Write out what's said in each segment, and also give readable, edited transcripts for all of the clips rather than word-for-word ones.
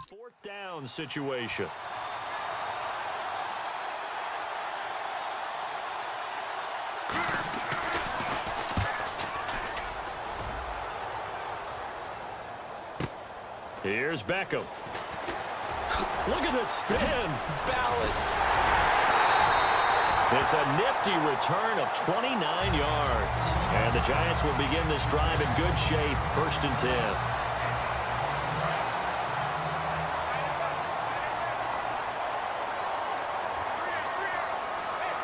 Fourth down situation. Here's Beckham. Look at this spin. Balance. It's a nifty return of 29 yards. And the Giants will begin this drive in good shape. 1st and 10.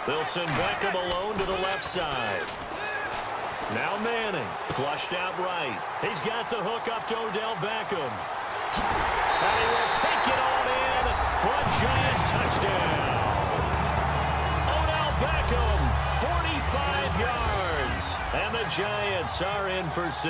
They'll send Beckham alone to the left side. Now Manning, flushed out right. He's got the hook up to Odell Beckham. And he will take it on in for a Giant touchdown. Odell Beckham, 45 yards. And the Giants are in for 6.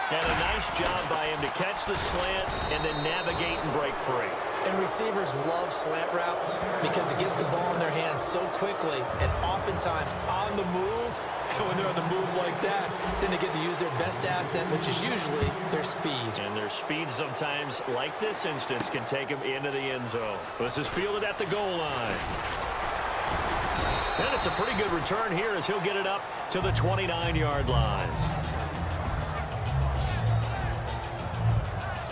And a nice job by him to catch the slant and then navigate and break free. And receivers love slant routes because it gets the ball in their hands so quickly and oftentimes on the move. And when they're on the move like that, then they get to use their best asset, which is usually their speed. And their speed sometimes, like this instance, can take them into the end zone. This is fielded at the goal line. And it's a pretty good return here as he'll get it up to the 29-yard line.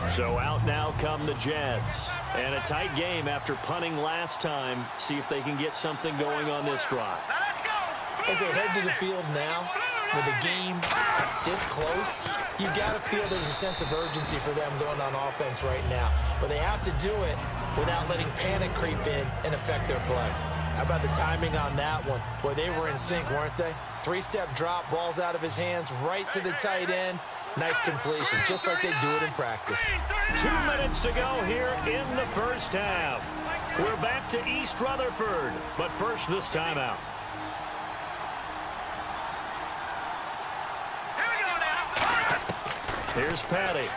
So out now come the Jets. And a tight game after punting last time. See if they can get something going on this drive. As they head to the field now, with the game this close, you got to feel there's a sense of urgency for them going on offense right now. But they have to do it without letting panic creep in and affect their play. How about the timing on that one? Boy, they were in sync, weren't they? 3-step drop, balls out of his hands, right to the tight end. Nice completion, just like they do it in practice. 2 minutes to go here in the first half. We're back to East Rutherford, but first this timeout. Here's Patty.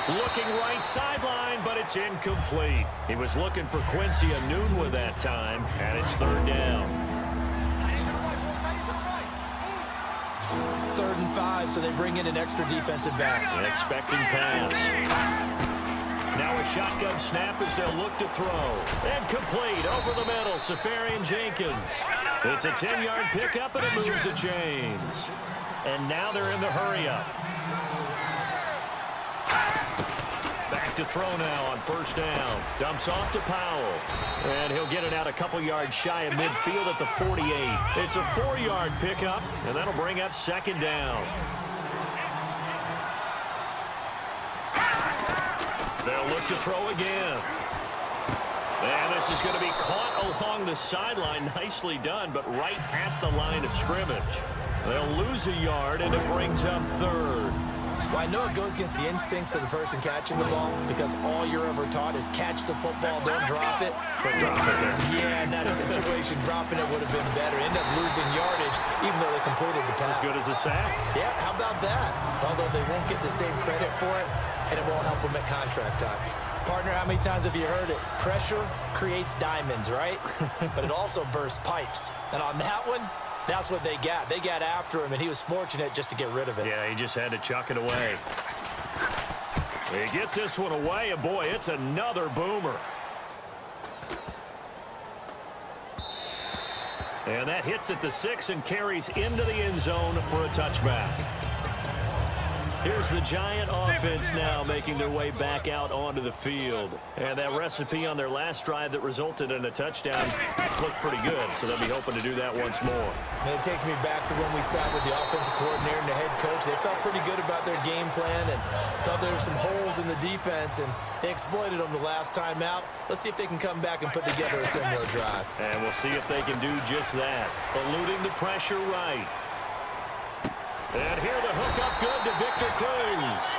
Looking right sideline, but it's incomplete. He was looking for Quincy Enunwa that time, and it's 3rd down. 3rd and 5, so they bring in an extra defensive back. Expecting pass. Now a shotgun snap as they'll look to throw. And complete over the middle, Safarian Jenkins. It's a 10-yard pickup, and it moves the chains. And now they're in the hurry-up. Back to throw now on 1st down. Dumps off to Powell. And he'll get it out a couple yards shy of midfield at the 48. It's a 4-yard pickup, and that'll bring up 2nd down. They'll look to throw again. And this is going to be caught along the sideline. Nicely done, but right at the line of scrimmage. They'll lose a yard, and it brings up 3rd. Well, I know it goes against the instincts of the person catching the ball because all you're ever taught is catch the football, don't drop it. But drop it there. Yeah, in that situation, dropping it would have been better. End up losing yardage, even though they completed the pass. As good as a sack. Yeah, how about that? Although they won't get the same credit for it, and it won't help them at contract time. Partner, how many times have you heard it? Pressure creates diamonds, right? But it also bursts pipes. And on that one, that's what they got. They got after him, and he was fortunate just to get rid of it. Yeah, he just had to chuck it away. He gets this one away, and boy, it's another boomer. And that hits at the 6 and carries into the end zone for a touchback. Here's the Giant offense now making their way back out onto the field. And that recipe on their last drive that resulted in a touchdown looked pretty good, so they'll be hoping to do that once more. And it takes me back to when we sat with the offensive coordinator and the head coach. They felt pretty good about their game plan and thought there were some holes in the defense, and they exploited them the last time out. Let's see if they can come back and put together a similar drive. And we'll see if they can do just that. Eluding the pressure right. And here the hook up good to Victor Cruz.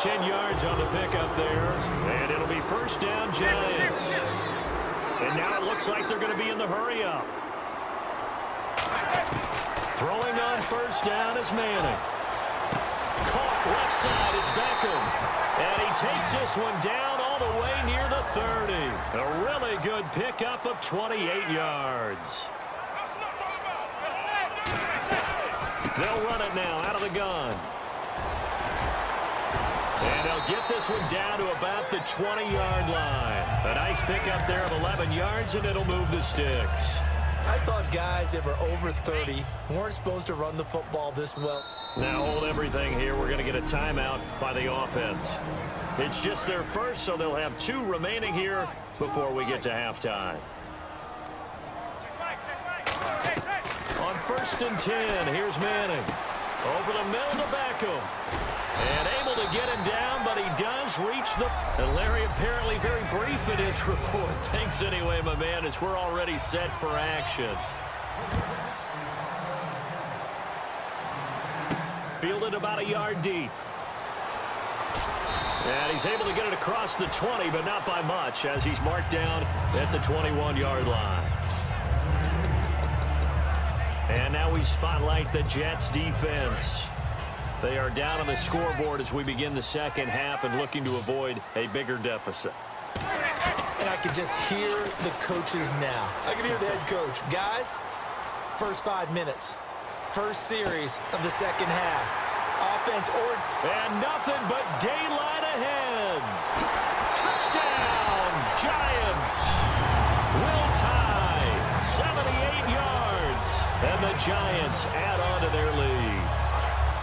10 yards on the pickup there. And it'll be 1st down Giants. And now it looks like they're going to be in the hurry-up. Throwing on 1st down is Manning. Caught left side is Beckham. And he takes this one down all the way near the 30. A really good pickup of 28 yards. They'll run it now out of the gun. And they'll get this one down to about the 20-yard line. A nice pickup there of 11 yards, and it'll move the sticks. I thought guys that were over 30 weren't supposed to run the football this well. Now hold everything here. We're going to get a timeout by the offense. It's just their first, so they'll have 2 remaining here before we get to halftime. On 1st and 10, here's Manning. Over the middle to Beckham. And able to get him down, but he does reach the... And Larry apparently very brief in his report. Thanks anyway, my man, as we're already set for action. Fielded about a yard deep. And he's able to get it across the 20, but not by much, as he's marked down at the 21-yard line. And now we spotlight the Jets defense. They are down on the scoreboard as we begin the second half and looking to avoid a bigger deficit. And I can just hear the coaches now. I can hear the head coach. Guys, first 5 minutes. First series of the second half. Offense or... And nothing but daylight ahead. Touchdown, Giants. Will tie. 78 yards. And the Giants add on to their lead.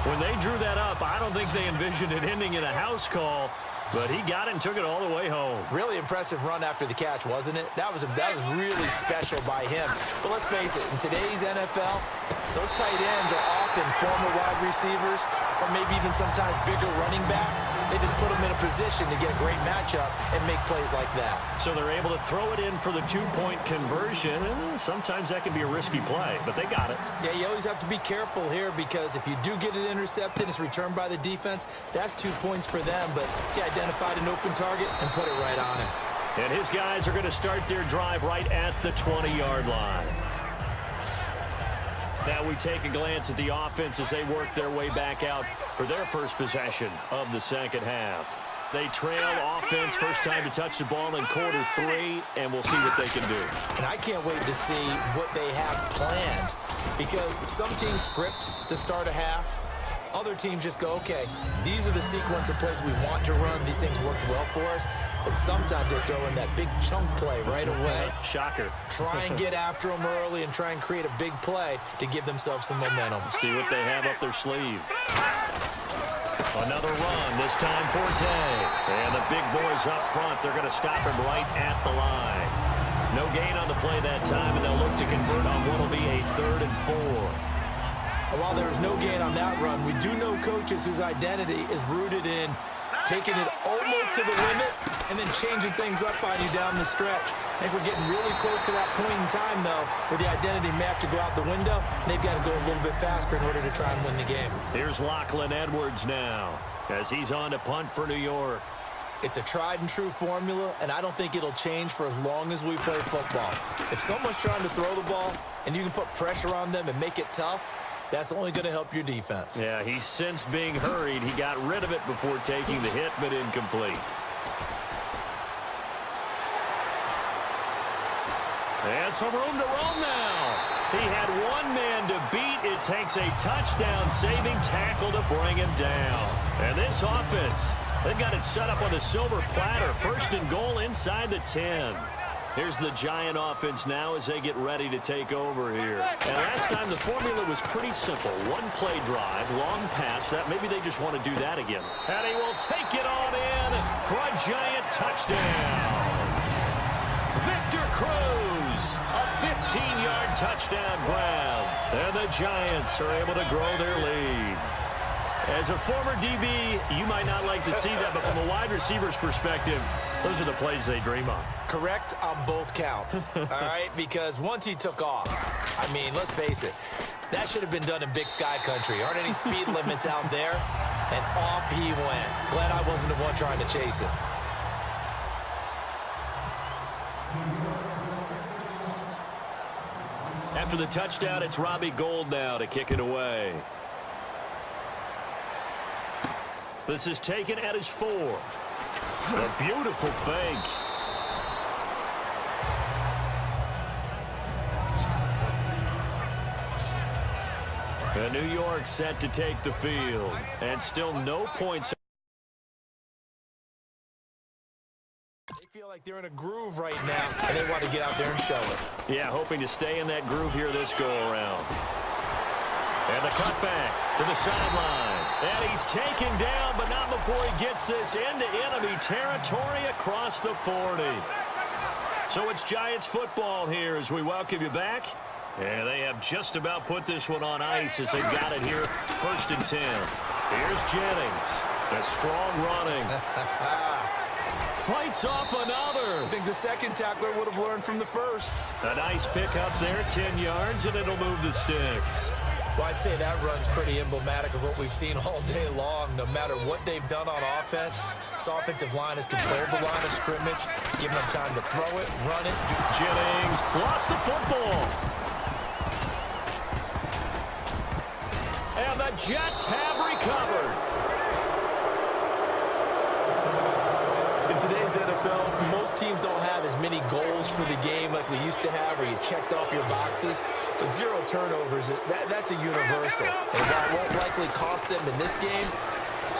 When they drew that up, I don't think they envisioned it ending in a house call, but he got it and took it all the way home. Really impressive run after the catch, wasn't it? That was really special by him. But let's face it, in today's NFL, those tight ends are often former wide receivers or maybe even sometimes bigger running backs. They just put them in a position to get a great matchup and make plays like that. So they're able to throw it in for the 2-point conversion. Sometimes that can be a risky play, but they got it. Yeah, you always have to be careful here because if you do get it intercepted, it's returned by the defense, that's 2 points for them. But he identified an open target and put it right on him. And his guys are going to start their drive right at the 20-yard line. Now we take a glance at the offense as they work their way back out for their first possession of the second half. They trail offense, first time to touch the ball in quarter 3, and we'll see what they can do. And I can't wait to see what they have planned because some teams script to start a half. Other teams just go, okay, these are the sequence of plays we want to run. These things worked well for us. And sometimes they throw in that big chunk play right away. Shocker. Try and get after them early and try and create a big play to give themselves some momentum. See what they have up their sleeve. Another run, this time Forte. And the big boys up front, they're going to stop him right at the line. No gain on the play that time, and they'll look to convert on what will be a 3rd and 4. While there is no gain on that run, we do know coaches whose identity is rooted in taking it almost to the limit and then changing things up on you down the stretch. I think we're getting really close to that point in time, though, where the identity may have to go out the window, and they've got to go a little bit faster in order to try and win the game. Here's Lachlan Edwards now as he's on to punt for New York. It's a tried-and-true formula, and I don't think it'll change for as long as we play football. If someone's trying to throw the ball and you can put pressure on them and make it tough, that's only going to help your defense. Yeah, he's since being hurried. He got rid of it before taking the hit, but incomplete. And some room to roam now. He had one man to beat. It takes a touchdown-saving tackle to bring him down. And this offense, they've got it set up on the silver platter. 1st and goal inside the 10. Here's the Giant offense now as they get ready to take over here. And last time the formula was pretty simple. One play drive, long pass. That maybe they just want to do that again. And he will take it on in for a Giant touchdown. Victor Cruz, a 15-yard touchdown grab. And the Giants are able to grow their lead. As a former DB, you might not like to see that, but from a wide receiver's perspective, those are the plays they dream of. Correct on both counts, all right? Because once he took off, I mean, let's face it, that should have been done in Big Sky country. Aren't any speed limits out there? And off he went. Glad I wasn't the one trying to chase it. After the touchdown, it's Robbie Gould now to kick it away. This is taken at his 4. A beautiful fake. And New York set to take the field. And still no points. like they're in a groove right now, and they want to get out there and show it. Yeah, hoping to stay in that groove here this go-around. And the cutback to the sideline. And he's taken down, but not before he gets this into enemy territory across the 40. So it's Giants football here as we welcome you back. And they have just about put this one on ice as they've got it here, 1st and 10. Here's Jennings. A strong running. Fights off another. I think the second tackler would have learned from the first. A nice pick up there, 10 yards, and it'll move the sticks. Well, I'd say that run's pretty emblematic of what we've seen all day long. No matter what they've done on offense, this offensive line has controlled the line of scrimmage, giving them time to throw it, run it. Jennings lost the football. And the Jets have recovered. In today's NFL, most teams don't have as many goals for the game like we used to have, where you checked off your boxes. But 0 turnovers, that's a universal. And while it won't likely cost them in this game,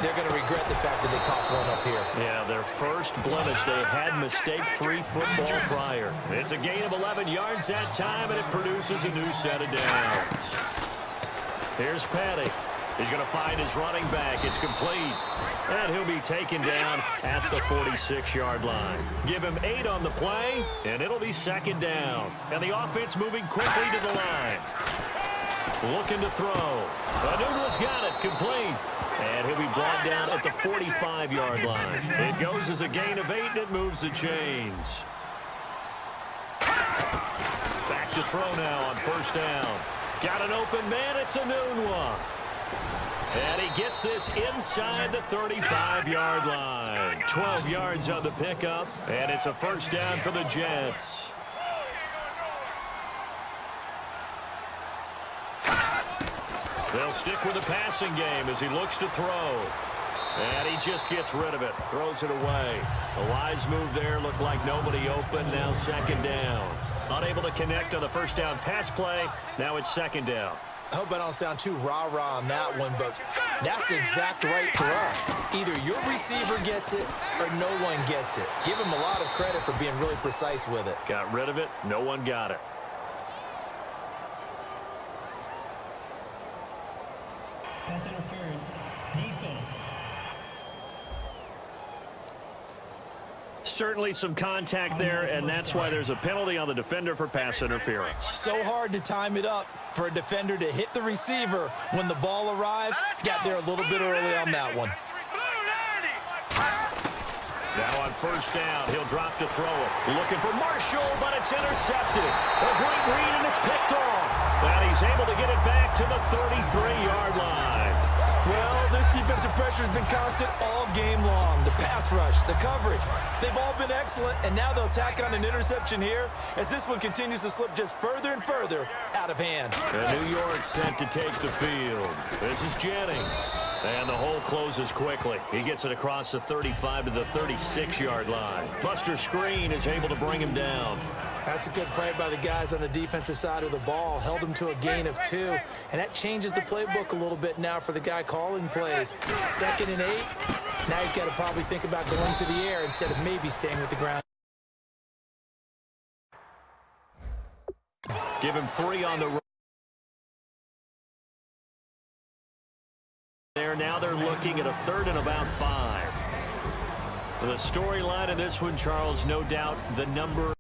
they're going to regret the fact that they caught one up here. Yeah, their first blemish. They had mistake-free football prior. It's a gain of 11 yards that time, and it produces a new set of downs. Here's Petty. He's going to find his running back. It's complete. And he'll be taken down at the 46-yard line. Give him 8 on the play, and it'll be 2nd down. And the offense moving quickly to the line. Looking to throw. Anubla's got it, complete. And he'll be brought down at the 45-yard line. It goes as a gain of 8, and it moves the chains. Back to throw now on 1st down. Got an open man. It's a Enunwa. And he gets this inside the 35-yard line. 12 yards on the pickup, and it's a 1st down for the Jets. They'll stick with the passing game as he looks to throw. And he just gets rid of it, throws it away. A wise move there, looked like nobody open, now 2nd down. Unable to connect on the 1st down pass play, now it's 2nd down. I hope I don't sound too rah-rah on that one, but that's the exact right throw. Either your receiver gets it or no one gets it. Give him a lot of credit for being really precise with it. Got rid of it. No one got it. Pass interference. Defense. Certainly some contact there, and that's why there's a penalty on the defender for pass interference. So hard to time it up for a defender to hit the receiver when the ball arrives. Got there a little bit early on that one. Now on 1st down, he'll drop to throw it. Looking for Marshall, but it's intercepted. A great read, and it's picked off. And he's able to get it back to the 33-yard line. Well, this defensive pressure has been constant all game long. The pass rush, the coverage, they've all been excellent, and now they'll tack on an interception here as this one continues to slip just further and further out of hand. And New York set to take the field. This is Jennings. And the hole closes quickly. He gets it across the 35 to the 36-yard line. Buster Screen is able to bring him down. That's a good play by the guys on the defensive side of the ball. Held him to a gain of 2. And that changes the playbook a little bit now for the guy calling plays. 2nd and 8. Now he's got to probably think about going to the air instead of maybe staying with the ground. Give him 3 on the run. Now they're looking at a 3rd and about 5. The storyline in this one, Charles, no doubt the number